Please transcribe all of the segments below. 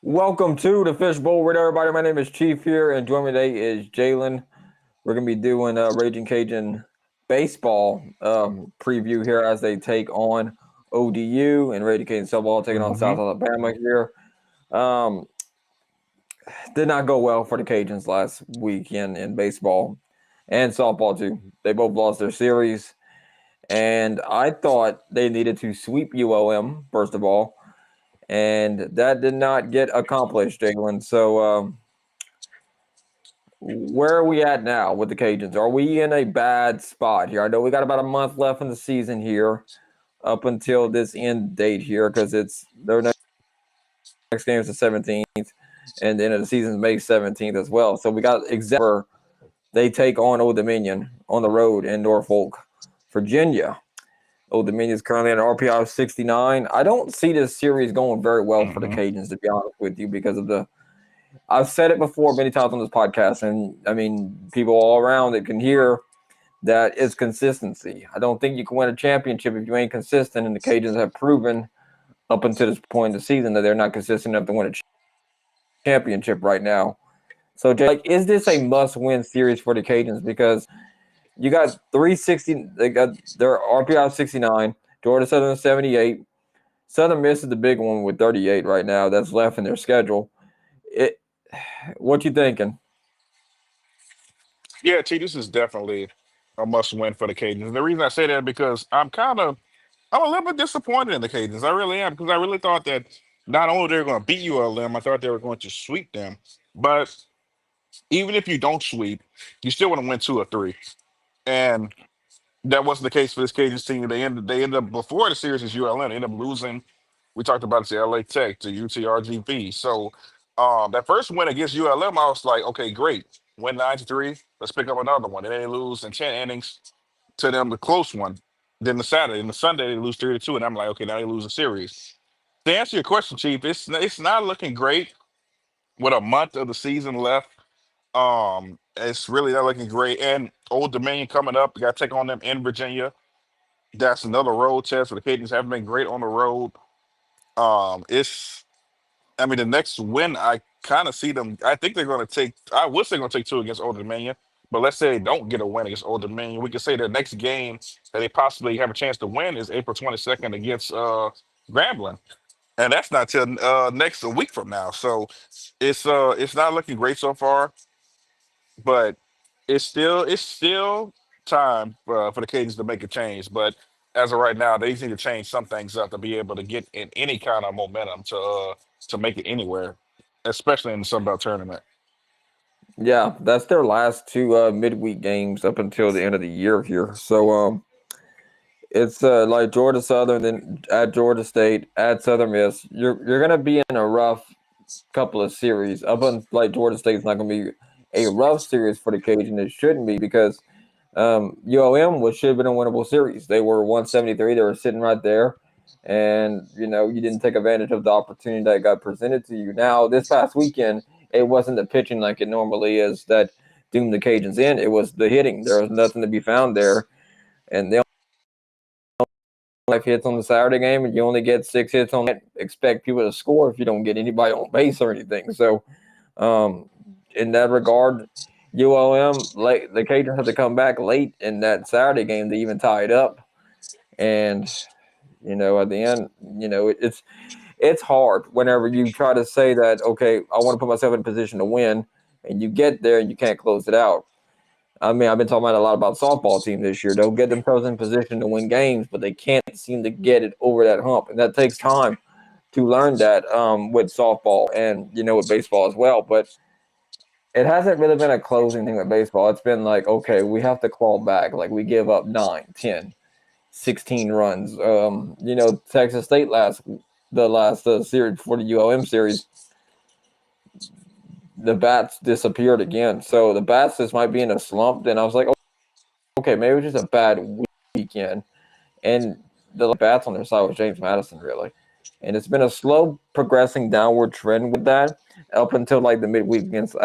Welcome to the Fishbowl with everybody. My name is Chief here, and joining me today is Jalen. We're gonna be doing a Raging Cajun baseball preview here as they take on ODU and Raging Cajun softball taking on South hmm Alabama here. Um, did not go well for the Cajuns last weekend in baseball and softball too. They both lost their series, and I thought they needed to sweep UOM first of all, and that did not get accomplished, Jalen. So. Where are we at now with the Cajuns? Are we in a bad spot here? I know we got about a month left in the season here, up until this end date here, because it's their next game is the 17th, and the end of the season is May 17th as well. So we got exactly they take on Old Dominion on the road in Norfolk, Virginia. Old Dominion is currently at an RPI of 69. I don't see this series going very well for the hmm Cajuns, to be honest with you, because of the I've said it before many times on this podcast, and I mean, people all around that can hear that it's consistency. I don't think you can win a championship if you ain't consistent, and the Cajuns have proven up until this point in the season that they're not consistent enough to win a championship right now. So, Jake, is this a must-win series for the Cajuns? Because you got 360, they got their RPI 69, Georgia Southern 78. Southern Miss is the big one with 38 right now. That's left in their schedule. It, what you thinking? Yeah, T, this is definitely a must-win for the Cajuns. The reason I say that because I'm a little bit disappointed in the Cajuns. I really am because I really thought that not only they were going to beat ULM, I thought they were going to sweep them. But even if you don't sweep, you still want to win two or three, and that wasn't the case for this Cajuns team. They ended up before the series is ULM. They ended up losing. We talked about it to LA Tech to UTRGV. So that first win against ULM, I was like, okay, great, win 9-3. Let's pick up another one. And then they lose in 10 innings to them, the close one. Then the Saturday and the Sunday they lose 3-2, and I'm like, okay, now they lose a series. To answer your question, Chief, it's not looking great with a month of the season left. It's really not looking great. And Old Dominion coming up, we got to take on them in Virginia. That's another road test. For the Cajuns haven't been great on the road. It's I mean, the next win, I kind of see them. I think they're going to take. I would say they're going to take two against Old Dominion, but let's say they don't get a win against Old Dominion. We could say their next game that they possibly have a chance to win is April 22nd against Grambling, and that's not till next a week from now. So it's not looking great so far, but it's still time for the Cajuns to make a change. But as of right now, they need to change some things up to be able to get in any kind of momentum to make it anywhere, especially in the Sun Belt tournament. Yeah, that's their last two midweek games up until the end of the year here. So it's like Georgia Southern, then at Georgia State, at Southern Miss. You're gonna be in a rough couple of series. Up on like Georgia State's not gonna be a rough series for the Cajun. It shouldn't be because UOM was should have been a winnable series. They were 173. They were sitting right there, and you didn't take advantage of the opportunity that got presented to you. Now this past weekend, it wasn't the pitching like it normally is that doomed the Cajuns in. It was the hitting. There was nothing to be found there, and they only 5 hits on the Saturday game, and you only get 6 hits on that. Expect people to score if you don't get anybody on base or anything. So, um, in that regard, UOM late the Cajuns had to come back late in that Saturday game to even tie it up. And at the end, it's hard whenever you try to say that, okay, I want to put myself in a position to win, and you get there and you can't close it out. I mean, I've been talking about a lot about softball teams this year. They'll get themselves in position to win games, but they can't seem to get it over that hump, and that takes time to learn that with softball and with baseball as well. But it hasn't really been a closing thing with baseball. It's been like, okay, we have to claw back. Like we give up 9, 10, 16 runs. Texas State the last series before the UOM series, the bats disappeared again. So the bats just might be in a slump. Then I was like, okay, maybe it was just a bad weekend. And the bats on their side was James Madison, really. And it's been a slow progressing downward trend with that up until like the midweek against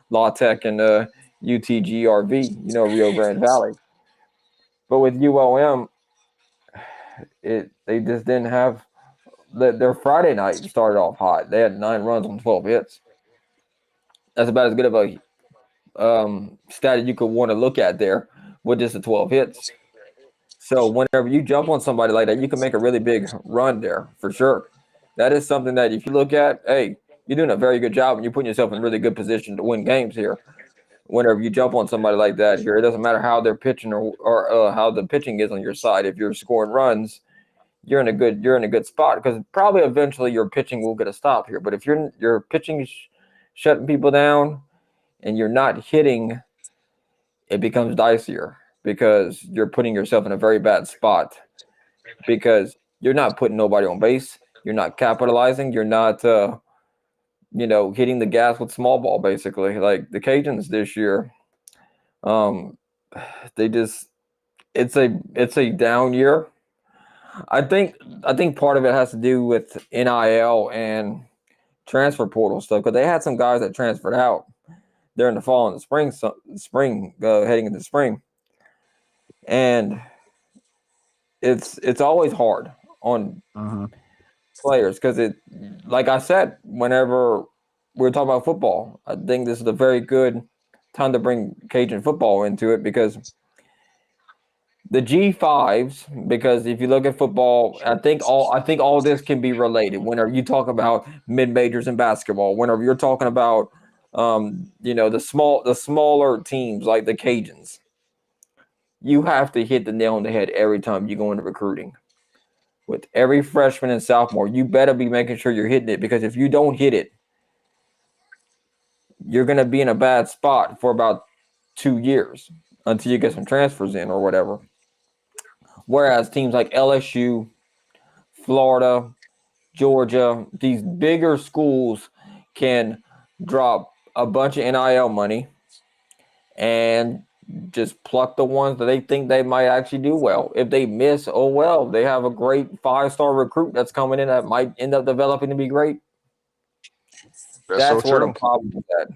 La Tech and UTGRV, Rio Grande Valley. But with UOM, they just didn't have their Friday night started off hot. They had 9 runs on 12 hits. That's about as good of a stat you could want to look at there with just the 12 hits. So whenever you jump on somebody like that, you can make a really big run there for sure. That is something that if you look at, hey, you're doing a very good job and you're putting yourself in a really good position to win games here. Whenever you jump on somebody like that here, it doesn't matter how they're pitching or how the pitching is on your side. If you're scoring runs, you're in a good spot because probably eventually your pitching will get a stop here. But if your pitching shutting people down and you're not hitting, it becomes dicier because you're putting yourself in a very bad spot because you're not putting nobody on base. You're not capitalizing. You're not, hitting the gas with small ball, basically. Like the Cajuns this year, um, they just it's a down year. I think I think part of it has to do with NIL and transfer portal stuff because they had some guys that transferred out during the fall and the spring, heading into spring, and it's always hard on players because like I said, whenever we're talking about football, I think this is a very good time to bring Cajun football into it because the G5s, because if you look at football, I think all this can be related. Whenever you talk about mid majors in basketball, whenever you're talking about the smaller teams like the Cajuns, you have to hit the nail on the head every time you go into recruiting. With every freshman and sophomore, you better be making sure you're hitting it because if you don't hit it, you're going to be in a bad spot for about 2 years until you get some transfers in or whatever. Whereas teams like LSU, Florida, Georgia, these bigger schools can drop a bunch of NIL money and just pluck the ones that they think they might actually do well. If they miss, oh well, they have a great 5-star recruit that's coming in that might end up developing to be great. That's so That's where the true. problem is at.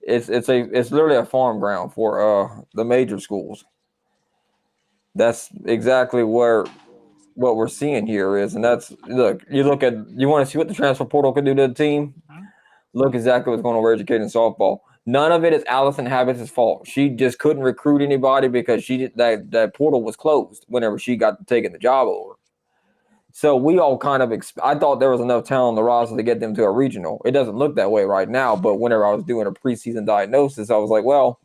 It's literally a farm ground for the major schools. That's exactly where what we're seeing here is, and that's you want to see what the transfer portal can do to the team. Look exactly what's going on with educating softball. None of it is Allison Habits' fault. She just couldn't recruit anybody because that portal was closed whenever she got taking the job over. So we all kind of I thought there was enough talent on the roster to get them to a regional. It doesn't look that way right now, but whenever I was doing a preseason diagnosis, I was like, well,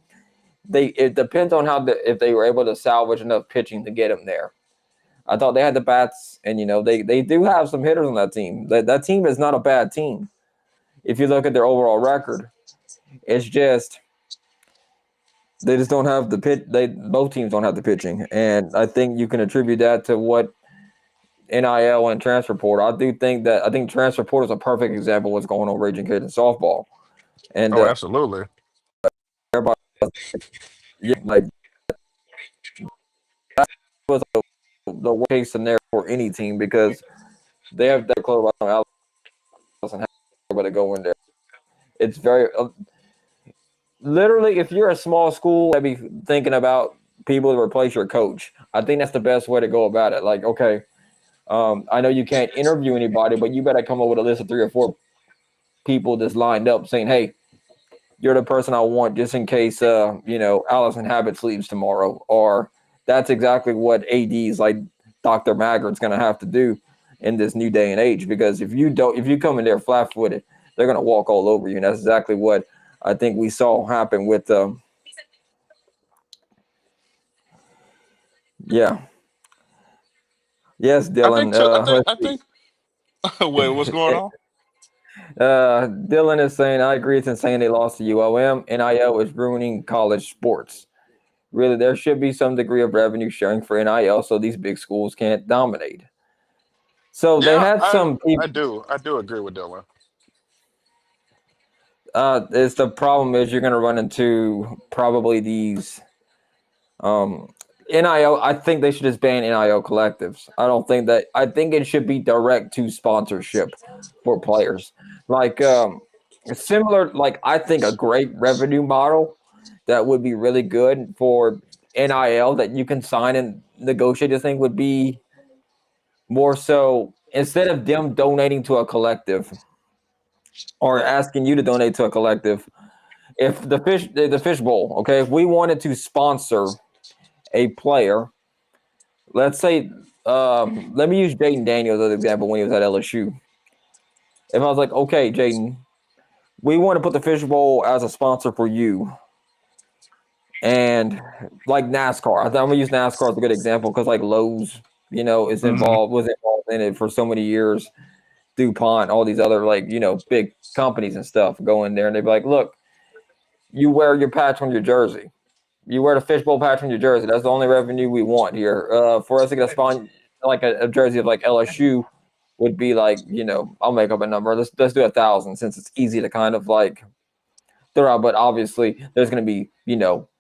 it depends on if they were able to salvage enough pitching to get them there. I thought they had the bats, and they do have some hitters on that team. That team is not a bad team. If you look at their overall record, it's just they just don't have the pitch. Both teams don't have the pitching, and I think you can attribute that to what NIL and transfer portal. I think transfer portal is a perfect example of what's going on Ragin Cajuns softball, and Oh, absolutely. everybody, yeah, like that was the worst case scenario for any team because they have that close on Allison have everybody to go in there. It's very literally if you're a small school, I'd be thinking about people to replace your coach. I think that's the best way to go about it. Like, okay, I know you can't interview anybody, but you better come up with a list of 3 or 4 people that's lined up saying, hey, you're the person I want just in case, Allison Habits leaves tomorrow. Or that's exactly what ADs like Dr. Maggart's going to have to do in this new day and age. Because if you come in there flat footed, they're going to walk all over you. And that's exactly what I think we saw happen with, yeah. Yes, I think Dylan. too. I think. Let's I see. think. Wait, what's going on? Dylan is saying, I agree. It's insane they lost to UOM. NIL is ruining college sports. Really, there should be some degree of revenue sharing for NIL so these big schools can't dominate. So they Yeah, had I some I people. do. I do agree with Dylan. It's the problem is you're going to run into probably these NIL. I think they should just ban NIL collectives. I don't think that. I think it should be direct to sponsorship for players. Like similar. Like I think a great revenue model that would be really good for NIL that you can sign and negotiate. I think would be more so instead of them donating to a collective or asking you to donate to a collective, if the fish bowl, okay, if we wanted to sponsor a player, let's say, let me use Jaden Daniels as an example when he was at LSU. If I was like, okay, Jaden, we want to put the fish bowl as a sponsor for you, and like NASCAR, I'm gonna use NASCAR as a good example because like Lowe's, is Hmm. was involved in it for so many years. DuPont, all these other like big companies and stuff go in there and they'd be like, look, you wear your patch on your jersey. You wear the fishbowl patch on your jersey. That's the only revenue we want here. For us to get a spawn like a jersey of like LSU would be like, I'll make up a number. Let's do 1,000 since it's easy to kind of like throw out. But obviously, there's going to be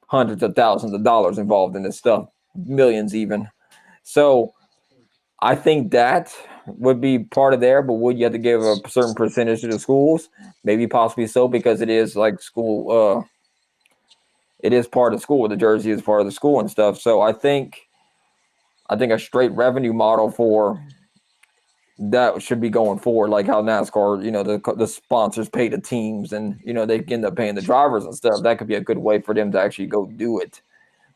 hundreds of thousands of dollars involved in this stuff, millions even. So I think that would be part of there. But would you have to give a certain percentage to the schools? Maybe possibly so because it is like school. It is part of school. The jersey is part of the school and stuff. So I think a straight revenue model for that should be going forward, like how NASCAR, the sponsors pay the teams, and they end up paying the drivers and stuff. That could be a good way for them to actually go do it.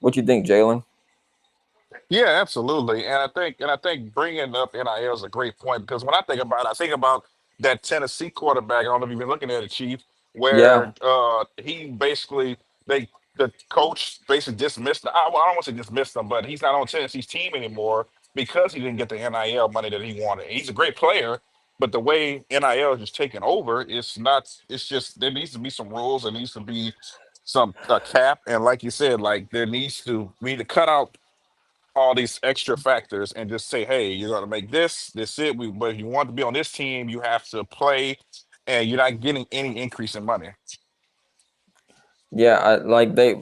What you think, Jalen? Yeah, absolutely. And I think bringing up NIL is a great point because when I think about it, I think about that Tennessee quarterback. I don't know if you've been looking at it, Chief, Yeah, where he basically they the coach basically dismissed. Well, I don't want to say dismissed him, but he's not on Tennessee's team anymore because he didn't get the NIL money that he wanted. He's a great player, but the way NIL is just taking over, it's not. It's just there needs to be some rules. There needs to be some cap, and like you said, like there needs to we need to cut out all these extra factors and just say, hey, you're gonna make this it. But if you want to be on this team, you have to play, and you're not getting any increase in money. yeah. Like they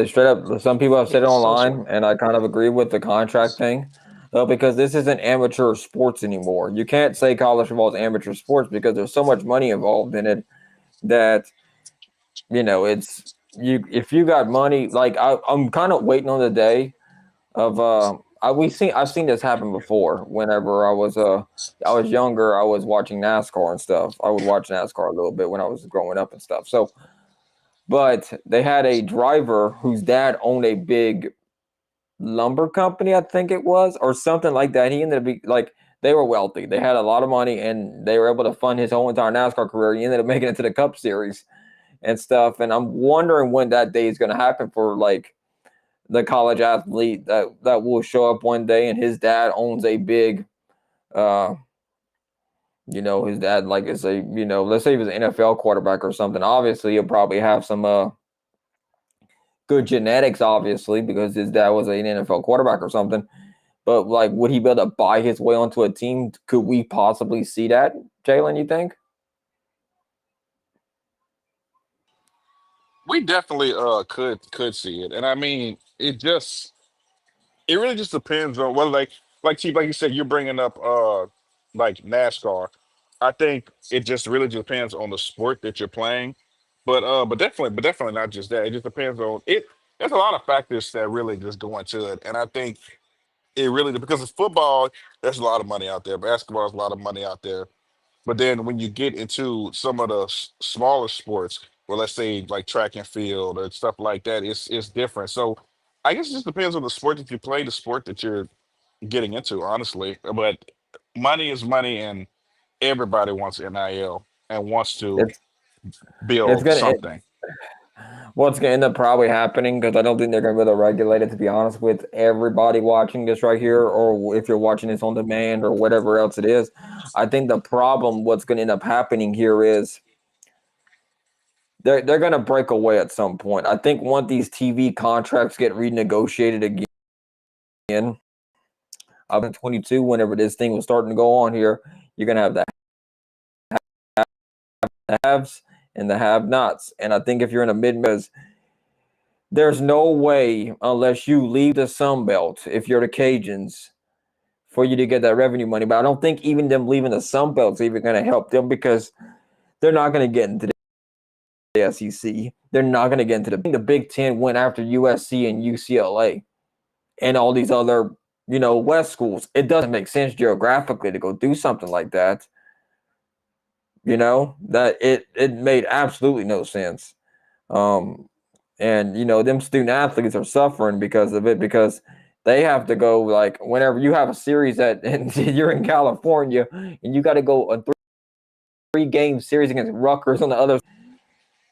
straight up. Some people have said it online, and I kind of agree with the contract thing, because this isn't amateur sports anymore. You can't say college football is amateur sports because there's so much money involved in it that it's you. If you got money, like I'm kind of waiting on the day of I've seen this happen before. Whenever I was younger, I was watching NASCAR and stuff. I would watch NASCAR a little bit when I was growing up and stuff. So, but they had a driver whose dad owned a big lumber company, I think it was, or something like that. He ended up like they were wealthy. They had a lot of money and they were able to fund his whole entire NASCAR career. He ended up making it to the Cup Series and stuff. And I'm wondering when that day is going to happen for like the college athlete that will show up one day and his dad owns a big uh his dad like is a let's say he was an NFL quarterback or something. Obviously he'll probably have some good genetics, obviously, because his dad was an NFL quarterback or something. But like, would he be able to buy his way onto a team? Could we possibly see that, Jalen, you think? We definitely could see it, and I mean it really just depends on whether like Chief, like you said, you're bringing up like NASCAR. I think it just really depends on the sport that you're playing, but definitely not just that. It just depends on it. There's a lot of factors that really just go into it, and I think it really because it's football. There's a lot of money out there. Basketball is a lot of money out there. But then when you get into some of the smaller sports, well, let's say like track and field or stuff like that, it's different. So I guess it just depends on the sport that you play, the sport that you're getting into, honestly. But money is money, and everybody wants NIL and wants to It's it's build gonna it, something. what's gonna end up probably happening because I don't think they're gonna be able to regulate it. To be honest, with everybody watching this right here, or if you're watching this on demand or whatever else it is, I think the problem what's gonna end up happening here is they're going to break away at some point. I think once these TV contracts get renegotiated again, up in 22, whenever this thing was starting to go on here, you're going to have the haves and the have-nots. And I think if you're in a mid, there's no way unless you leave the Sun Belt, if you're the Cajuns, for you to get that revenue money. But I don't think even them leaving the Sun Belt is even going to help them because they're not going to get into the SEC. They're not going to get into the Big Ten went after USC and UCLA and all these other West schools. It doesn't make sense geographically to go do something like that. That it made absolutely no sense. Um, and them student athletes are suffering because of it because they have to go like whenever you have a series and you're in California and you got to go a three-game series against Rutgers on the other.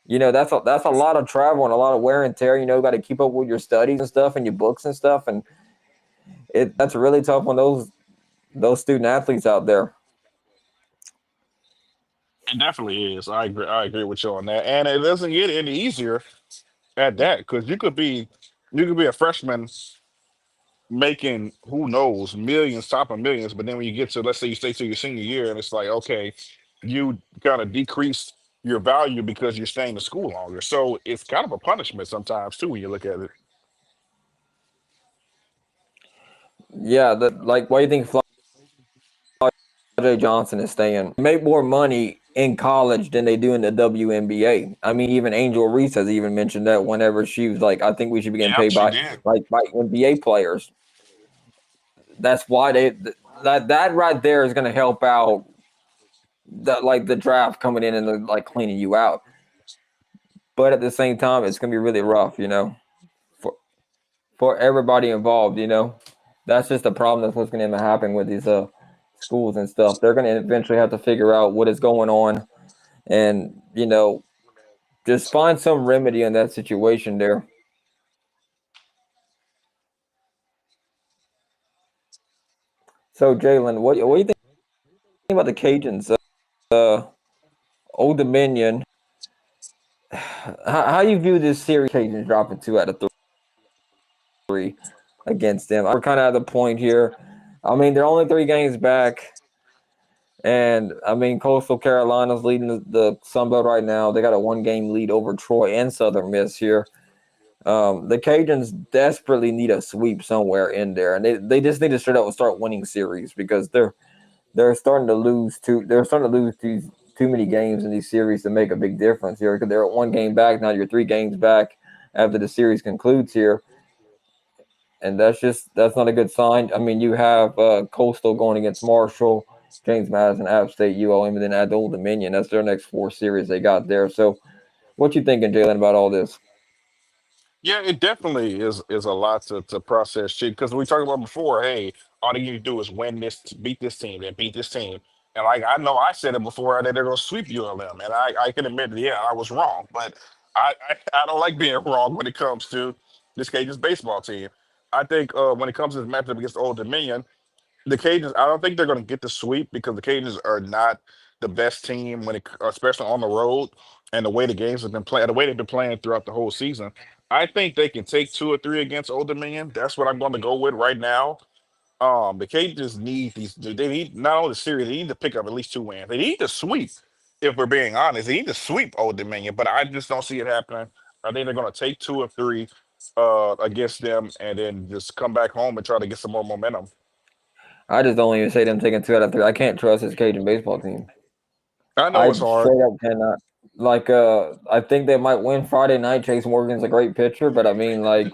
That's a lot of travel and a lot of wear and tear. Got to keep up with your studies and stuff and your books and stuff, and that's really tough on those student athletes out there. It definitely is. I agree. I agree with you on that, and it doesn't get any easier at that because you could be a freshman making who knows millions, top of millions, but then when you get to let's say you stay to your senior year, and it's like okay, you kind of decrease your value because you're staying in school longer. So it's kind of a punishment sometimes too when you look at it. Yeah, like why do you think Johnson is staying? They make more money in college than they do in the WNBA. I mean, even Angel Reese has even mentioned that whenever she was like, I think we should be getting Yep, paid she by did. by NBA players. That's why that right there is going to help out the draft coming in and like cleaning you out. But at the same time, it's going to be really rough, for for everybody involved. That's just the problem. That's what's going to end up happening with these schools and stuff. They're going to eventually have to figure out what is going on and just find some remedy in that situation there. So Jalen, what do you think about the Cajuns? Uh, Old Dominion. How you view this series? Cajuns dropping 2 out of 3 against them. We're kind of at the point here. I mean, they're only 3 games back, and I mean, Coastal Carolina's leading the Sun Belt right now. They got a 1-game lead over Troy and Southern Miss here. The Cajuns desperately need a sweep somewhere in there, and they just need to straight up start winning series because they're starting to lose too many games in these series to make a big difference here because they're at 1 game back now. You're 3 games back after the series concludes here, and that's not a good sign. I mean, you have Coastal going against Marshall, James Madison, App State, UOM, and then at Old Dominion. That's their next 4 series they got there. So, what you thinking, Jalen, about all this? Yeah, it definitely is a lot to process, shit. Because we talked about before, hey, all they need to do is win this, beat this team, then beat this team. And like I know I said it before that they're gonna sweep ULM, and I can admit that yeah, I was wrong, but I don't like being wrong when it comes to this Cajuns baseball team. I think when it comes to this matchup against Old Dominion, the Cajuns, I don't think they're going to get the sweep because the Cajuns are not the best team when it, especially on the road, and the way the games have been playing, the way they've been playing throughout the whole season. I think they can take 2 or 3 against Old Dominion. That's what I'm going to go with right now. The Cajuns need these. They need not only the series, they need to pick up at least 2 wins. They need to sweep. If we're being honest, they need to sweep Old Dominion, but I just don't see it happening. I think they're going to take 2 or 3 against them, and then just come back home and try to get some more momentum. I just don't even say them taking 2 out of 3. I can't trust this Cajun baseball team. I know I it's hard. straight up cannot. Like, I think they might win Friday night. Chase Morgan's a great pitcher, but I mean, like,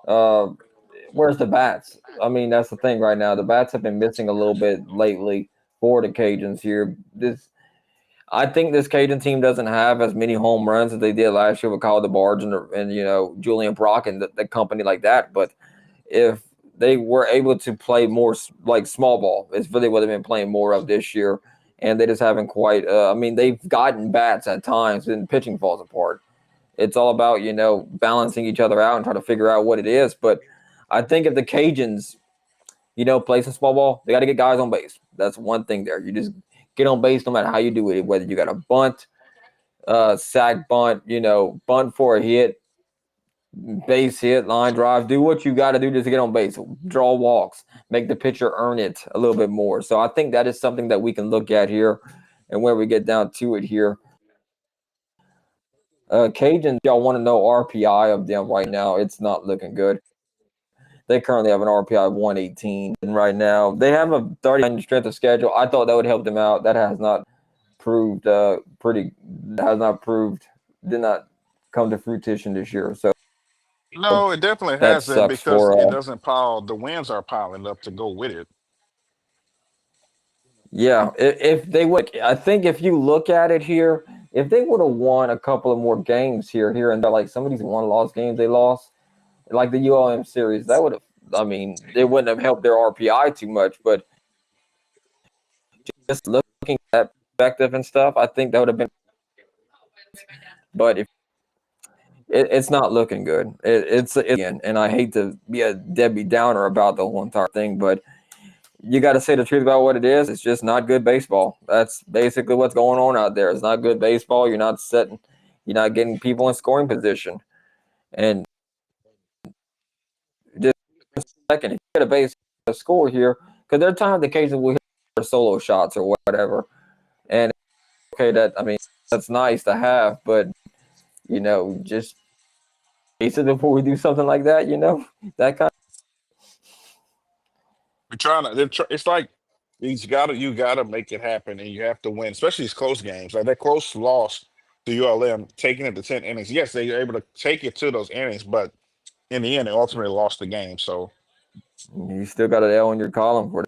uh, where's the bats? I mean, that's the thing right now. The bats have been missing a little bit lately for the Cajuns here. I think this Cajun team doesn't have as many home runs as they did last year with Kyle DeBarge and Julian Brock and the company like that. But if they were able to play more like small ball, it's really what they've been playing more of this year. And they just haven't quite. I mean, they've gotten bats at times, and pitching falls apart. It's all about balancing each other out and trying to figure out what it is. But I think if the Cajuns, play some small ball, they got to get guys on base. That's one thing there. You just get on base no matter how you do it. Whether you got a bunt, sack bunt, bunt for a hit, base hit, line drive. Do what you got to do just to get on base. Draw walks, make the pitcher earn it a little bit more. So I think that is something that we can look at here, and where we get down to it here. Cajuns, y'all want to know RPI of them right now? It's not looking good. They currently have an RPI of 118 right now. They have a 39 strength of schedule. I thought that would help them out. That has not proved pretty. Has not proved. Did not come to fruition this year. So No, it definitely That hasn't sucks because for it doesn't pile. The wins are piling up to go with it. yeah. If they would, I think if you look at it here, if they would have won a couple of more games here and there, like some of these one-loss games they lost, like the ULM series, that would have. I mean, it wouldn't have helped their RPI too much, but just looking at perspective and stuff, I think that would have been. But if it's not looking good, it's and I hate to be a Debbie Downer about the whole entire thing, but you got to say the truth about what it is. It's just not good baseball. That's basically what's going on out there. It's not good baseball. You're not getting people in scoring position. And just a second, if you get a base a score here, because there are times the Cajuns will hit solo shots or whatever, and okay, that's nice to have, but just base it before we do something like that. That kind. We're trying to. It's like you gotta make it happen, and you have to win, especially these close games. Like that close loss to ULM, taking it to 10 innings. Yes, they were able to take it to those innings, but in the end, they ultimately lost the game. So You still got an L in your column for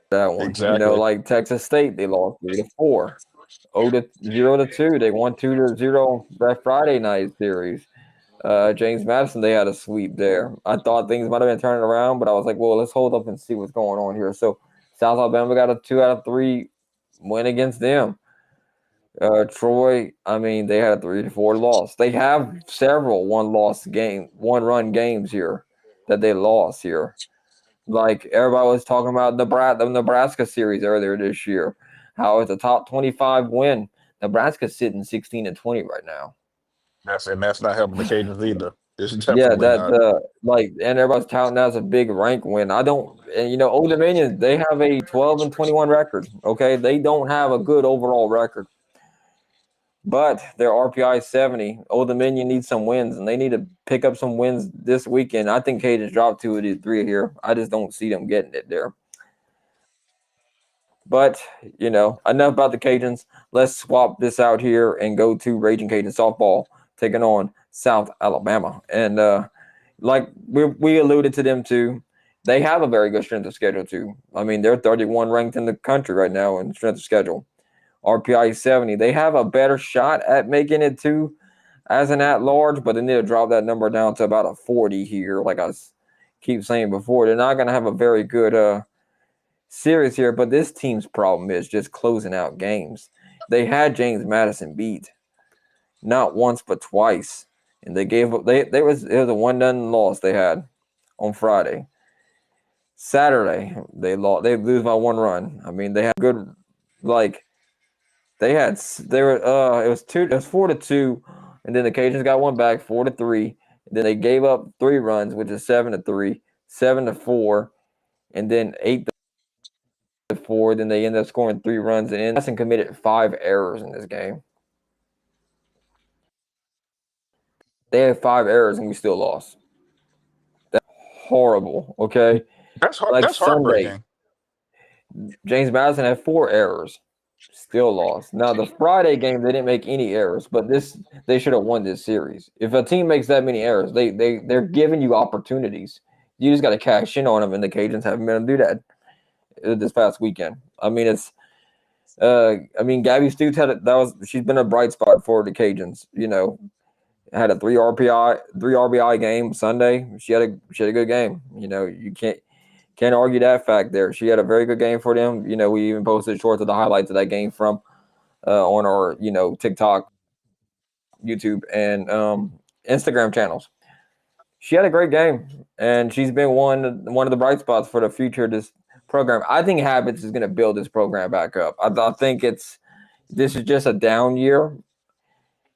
that one. exactly. Like Texas State, they lost 3-4. 0-2. They won 2-0 that Friday night series. James Madison, they had a sweep there. I thought things might have been turning around, but I was like, well, let's hold up and see what's going on here. So South Alabama got a 2 out of 3 win against them. Troy, I mean, they had a 3-4 loss. They have several one run games here that they lost here. Like everybody was talking about the Nebraska series earlier this year, how it's a top 25 win. Nebraska's sitting 16-20 right now. That's not helping the Cajuns either. It's Yeah, definitely not. and everybody's touting that as a big rank win. I don't, and Old Dominion, they have a 12-21 record. Okay, they don't have a good overall record, but their RPI is 70. Old Dominion needs some wins, and they need to pick up some wins this weekend. I think Cajuns dropped 2 of the 3 here. I just don't see them getting it there. But, enough about the Cajuns. Let's swap this out here and go to Ragin Cajun softball taking on South Alabama. And like we alluded to them too, they have a very good strength of schedule too. I mean, they're 31 ranked in the country right now in strength of schedule. RPI 70. They have a better shot at making it too as an at-large, but they need to drop that number down to about a 40 here. Like I keep saying before, they're not going to have a very good series here, but this team's problem is just closing out games. They had James Madison beat not once but twice, and they gave up. It was a 1-0 loss they had on Friday. Saturday they lost. They lose by 1 run. I mean, they had good like they were it was 4-2, and then the Cajuns got one back 4-3. Then they gave up 3 runs, which is 7-3, 7-4, and then 8-4. Then they ended up scoring 3 runs, and Madison committed 5 errors in this game. They had 5 errors, and we still lost. That's horrible. Okay, like That's Sunday, heartbreaking. James Madison had 4 errors, still lost. Now the Friday game, they didn't make any errors, but they should have won this series. If a team makes that many errors, they're giving you opportunities. You just got to cash in on them, and the Cajuns haven't been able to do that this past weekend. I mean, Gabby Stutes she's been a bright spot for the Cajuns. Had a 3 RBI game Sunday. She had a good game. You can't argue that fact there. She had a very good game for them. We even posted shorts of the highlights of that game from on our TikTok, YouTube, and Instagram channels. She had a great game, and she's been one of the bright spots for the future of this program. I think Habits is going to build this program back up. I think this is just a down year,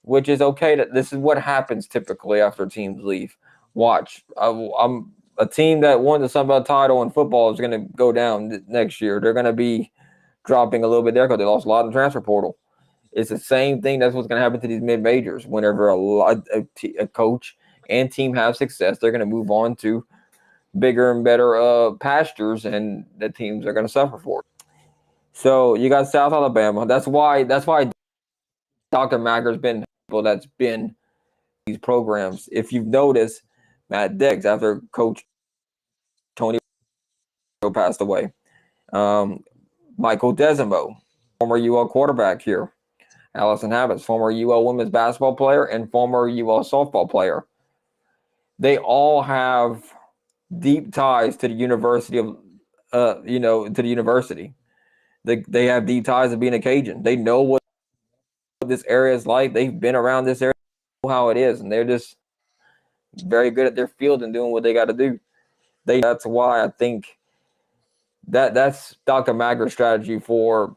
which is okay. This is what happens typically after teams leave. Watch, I'm a team that won the Sun Belt title in football is going to go down next year. They're going to be dropping a little bit there because they lost a lot in the transfer portal. It's the same thing. That's what's going to happen to these mid majors. Whenever a coach and team have success, they're going to move on to bigger and better pastures, and the teams are going to suffer for it. So you got South Alabama. That's why Dr. Macker's been people that's been programs. If you've noticed, Matt Deggs, after Coach Tony passed away, Michael Desimo, former UL quarterback here, Allison Habits, former UL women's basketball player and former UL softball player. They all have deep ties to the University of, to the university. They have deep ties of being a Cajun. They know what this area is like. They've been around this area, know how it is, and they're just very good at their field and doing what they got to do. That's why I think that's Dr. Magra's strategy for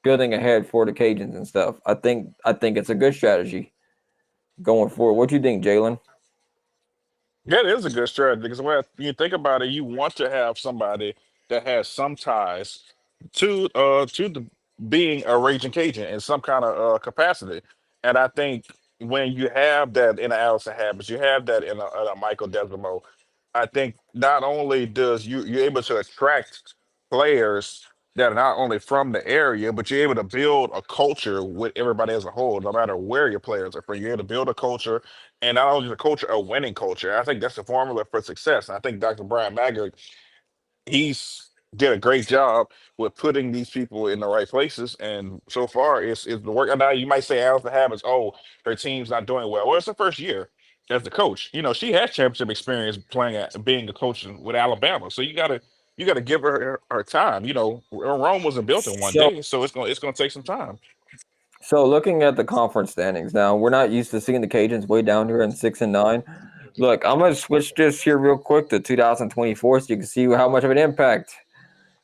building ahead for the Cajuns and stuff. I think it's a good strategy going forward. What do you think, Jalen? Yeah, it is a good strategy because when you think about it, you want to have somebody that has some ties to the being a Raging Cajun in some kind of capacity. And I think when you have that in a Allison Habits, you have that in a Michael Desimo, I think not only does you're able to attract players that are not only from the area, but you're able to build a culture with everybody as a whole, no matter where your players are from. You're able to build a culture, and not only the culture, a winning culture. I think that's the formula for success. I think Dr. Brian Maggard, he's did a great job with putting these people in the right places, and so far it's the work. And now you might say Allison Habits, oh, her team's not doing well. Well, it's her first year as the coach. You know, she has championship experience playing at being a coach with Alabama. So you gotta give her time. You know, Rome wasn't built in one So, day, so it's gonna take some time. so looking at the conference standings now, we're not used to seeing the Cajuns way down here in 6-9. Look, I'm gonna switch this here real quick to 2024 so you can see how much of an impact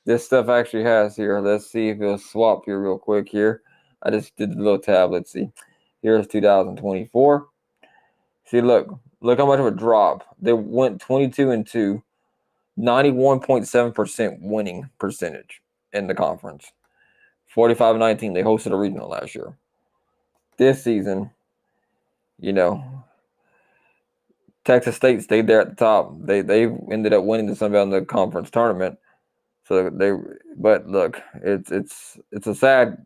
this stuff actually has here. Let's see if it'll swap here real quick here. I just did the little tab. Let's see. Here's 2024. See, look how much of a drop. They went 22-2, 91.7% winning percentage in the conference. 45-19. They hosted a regional last year. This season, you know, Texas State stayed there at the top. They ended up winning the Sun Belt in the conference tournament. So but look, it's a sad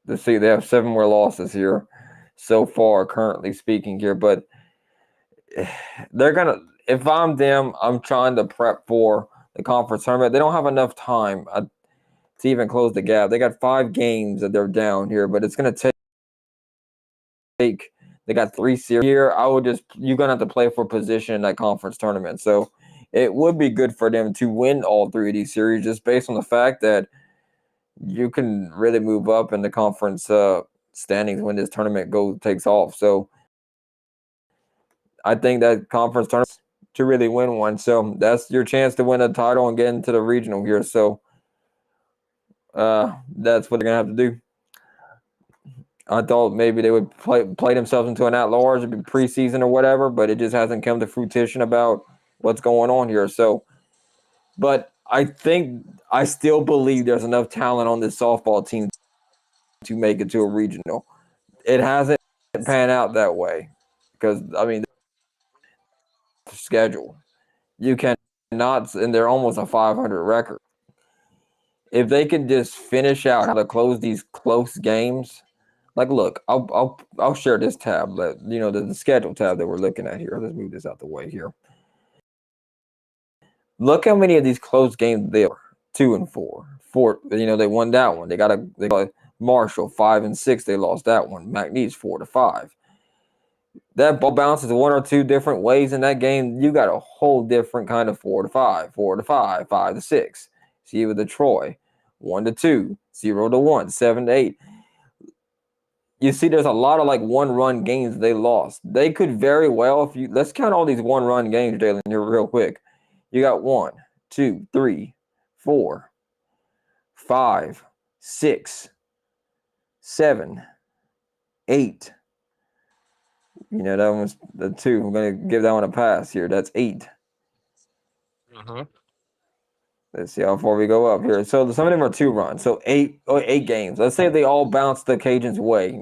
to see they have 7 more losses here so far, currently speaking here. But they're gonna. If I'm them, I'm trying to prep for the conference tournament. They don't have enough time to even close the gap. They got 5 games that they're down here, but it's gonna take. They got 3 series here. You're gonna have to play for position in that conference tournament. So it would be good for them to win all 3 of these series, just based on the fact that you can really move up in the conference standings when this tournament takes off. So I think that conference tournament to really win one. So that's your chance to win a title and get into the regional here. So that's what they're gonna have to do. I thought maybe they would play themselves into an at-large, preseason or whatever, but it just hasn't come to fruition about what's going on here. So, but I still believe there's enough talent on this softball team to make it to a regional. It hasn't panned out that way because I mean, the schedule you cannot, and they're almost a 500 record. If they can just finish out how to close these close games. Like, look, I'll share this tab. The schedule tab that we're looking at here. Let's move this out the way here. Look how many of these close games they are. 2-4. 4. They won that one. They got Marshall 5-6. They lost that one. McNeese 4-5. That ball bounces 1 or 2 different ways in that game. You got a whole different kind of 4-5, 4-5, 5-6. See with the Troy 1-2, 0-1, 7-8. You see, there's a lot of like 1-run games they lost. They could very well, let's count all these 1-run games, Jalen, here real quick. You got 1, 2, 3, 4, 5, 6, 7, 8. That one's the 2. I'm gonna give that one a pass here. That's 8. Let's see how far we go up here. So some of them are 2-run. So 8 games. Let's say they all bounce the Cajuns' way.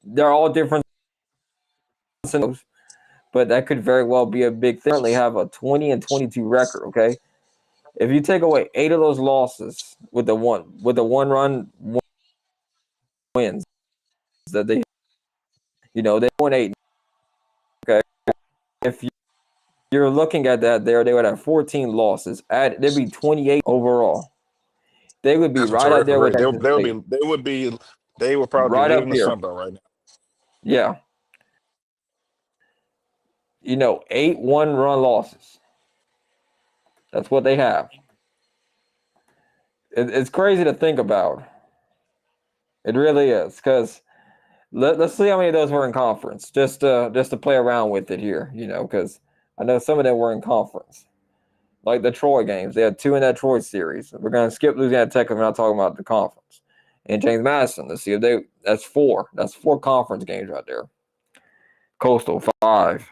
They're all different, but that could very well be a big thing. Currently have a 20-22 record. Okay, if you take away 8 of those losses with the 1-run wins that they won 8 if you're looking at that there, they would have 14 losses. They'd be 28 overall. They would be That's a right out terrific there with rate. Texas State. They would probably be Right up leading the here. Sun Belt right now. Yeah. 8 one-run losses. That's what they have. It's crazy to think about. It really is, because let's see how many of those were in conference, just to play around with it here, because I know some of them were in conference, like the Troy games. They had 2 in that Troy series. We're going to skip Louisiana Tech if we're not talking about the conference. And James Madison, let's see if that's 4. That's 4 conference games right there. Coastal 5.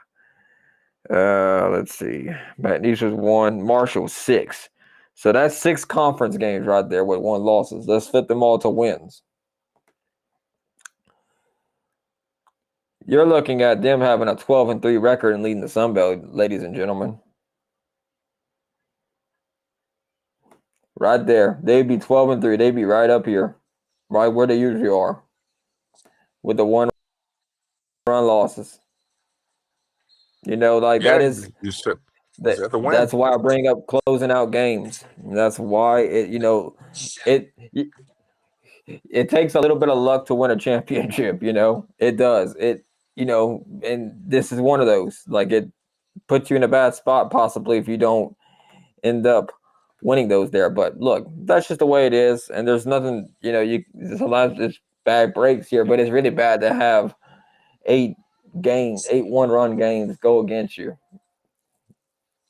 Let's see. McNeese was 1. Marshall 6. So that's 6 conference games right there with 1 losses. Let's fit them all to wins. You're looking at them having a 12-3 record and leading the Sun Belt, ladies and gentlemen. Right there. They'd be 12-3. They'd be right up here, right where they usually are, with the 1-run losses. That is You said that. that's a win. That's why I bring up closing out games. That's why it takes a little bit of luck to win a championship. It does. And this is one of those. Like, it puts you in a bad spot possibly if you don't end up winning those there. But look, that's just the way it is. And there's nothing, there's a lot of bad breaks here, but it's really bad to have 8 one-run games go against you,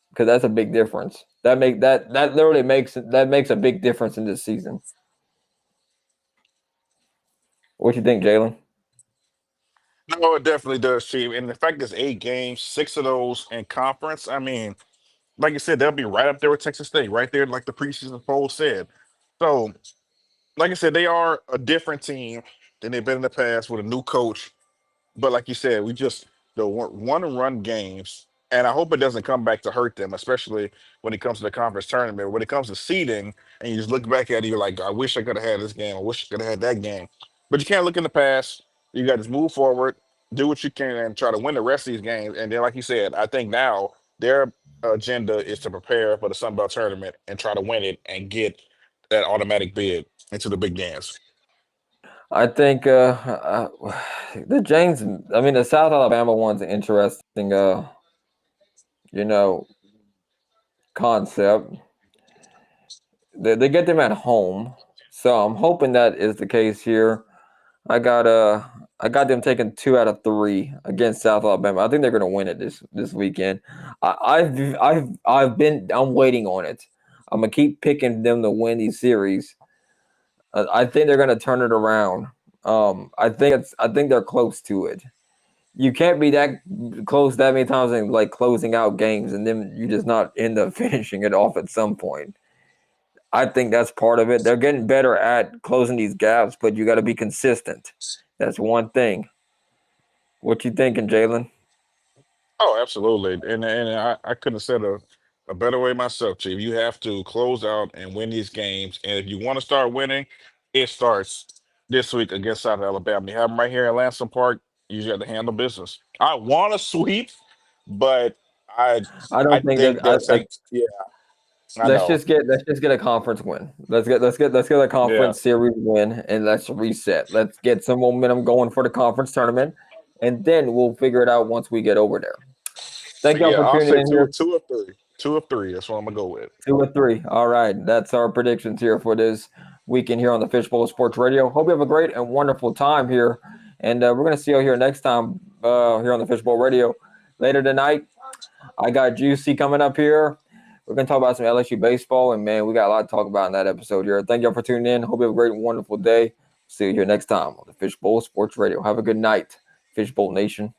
because that's a big difference. That literally makes a big difference in this season. What you think, Jalen? No, it definitely does, Chief. And the fact it's 8 games, 6 of those in conference. I mean, like you said, they'll be right up there with Texas State, right there, like the preseason poll said. So, like I said, they are a different team than they've been in the past with a new coach. But like you said, we just the one run games, and I hope it doesn't come back to hurt them, especially when it comes to the conference tournament. When it comes to seeding, and you just look back at it, you're like, I wish I could have had this game. I wish I could have had that game. But you can't look in the past. You got to just move forward, do what you can, and try to win the rest of these games. And then, like you said, I think now their agenda is to prepare for the Sun Belt tournament and try to win it and get that automatic bid into the big dance. I think the South Alabama one's an interesting concept. They get them at home, so I'm hoping that is the case here. I got them taking 2 out of 3 against South Alabama. I think they're going to win it this weekend. I'm waiting on it. I'm gonna keep picking them to win these series. I think they're going to turn it around. I think they're close to it. You can't be that close that many times and like closing out games, and then you just not end up finishing it off at some point. I think that's part of it. They're getting better at closing these gaps, but you got to be consistent. That's one thing. What you thinking, Jalen? Oh, absolutely. And I couldn't have said a better way myself, Chief. You have to close out and win these games. And if you want to start winning, it starts this week against South Alabama. You have them right here at Lansing Park. You just have to handle business. I want to sweep, but I I don't I think think that. that Saints, yeah, I Let's know. just get a conference win. Let's get a Yeah. conference series win, and let's reset. Let's get some momentum going for the conference tournament, and then we'll figure it out once we get over there. Thank y'all Yeah, for I'll tuning say in here. two or three. 2 of 3. That's what I'm gonna go with. 2 or 3. All right, that's our predictions here for this weekend here on the Fishbowl Sports Radio. Hope you have a great and wonderful time here, and we're gonna see you here next time here on the Fishbowl Radio later tonight. I got Juicy coming up here. We're going to talk about some LSU baseball, and, man, we got a lot to talk about in that episode here. Thank y'all for tuning in. Hope you have a great and wonderful day. See you here next time on the Fishbowl Sports Radio. Have a good night, Fishbowl Nation.